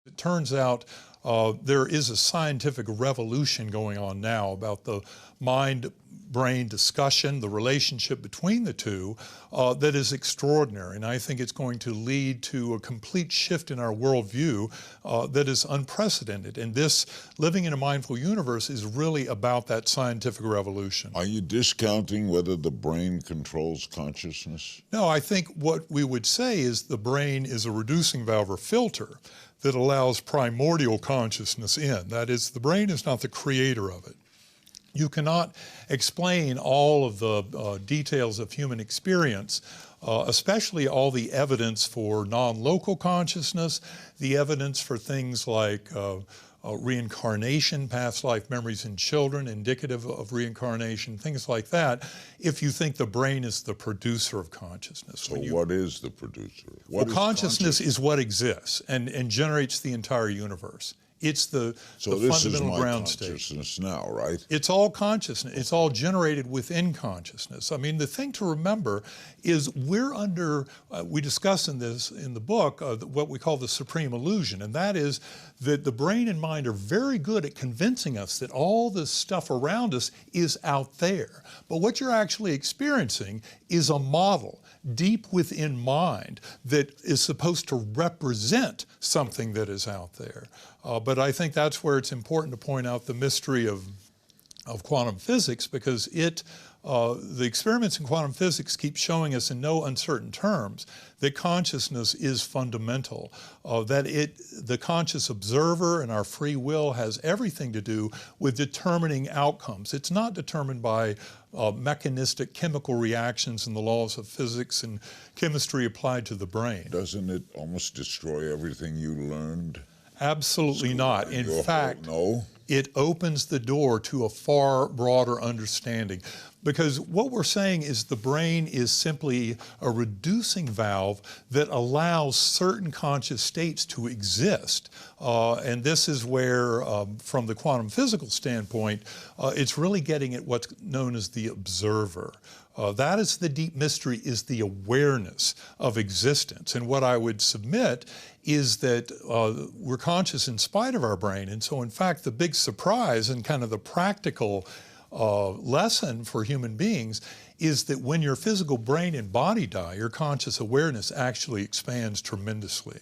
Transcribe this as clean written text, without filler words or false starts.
It turns out there is a scientific revolution going on now about the mind-brain discussion, the relationship between the two, that is extraordinary. And I think it's going to lead to a complete shift in our worldview that is unprecedented. And this living in a mindful universe is really about that scientific revolution. Are you discounting whether the brain controls consciousness? No, I think what we would say is the brain is a reducing valve or filter that allows primordial consciousness in. That is, the brain is not the creator of it. You cannot explain all of the details of human experience, especially all the evidence for non-local consciousness, the evidence for things like reincarnation, past life memories in children, indicative of reincarnation, things like that, if you think the brain is the producer of consciousness. So what is the producer? Well, consciousness is what exists and generates the entire universe. It's the fundamental ground state. So this is my consciousness now, right? It's all consciousness. It's all generated within consciousness. I mean, the thing to remember is we're under, we discuss in the book, what we call the supreme illusion, and that is that the brain and mind are very good at convincing us that all this stuff around us is out there. But what you're actually experiencing is a model deep within mind that is supposed to represent something that is out there. But I think that's where it's important to point out the mystery of quantum physics, because the experiments in quantum physics keep showing us in no uncertain terms that consciousness is fundamental, that the conscious observer and our free will has everything to do with determining outcomes. It's not determined by mechanistic chemical reactions and the laws of physics and chemistry applied to the brain. Doesn't it almost destroy everything you learned? Absolutely not. In fact, no? It opens the door to a far broader understanding, because what we're saying is the brain is simply a reducing valve that allows certain conscious states to exist. And this is where, from the quantum physical standpoint, it's really getting at what's known as the observer. That is the deep mystery, is the awareness of existence. And what I would submit is that we're conscious in spite of our brain. And so, in fact, the big surprise and kind of the practical lesson for human beings is that when your physical brain and body die, your conscious awareness actually expands tremendously.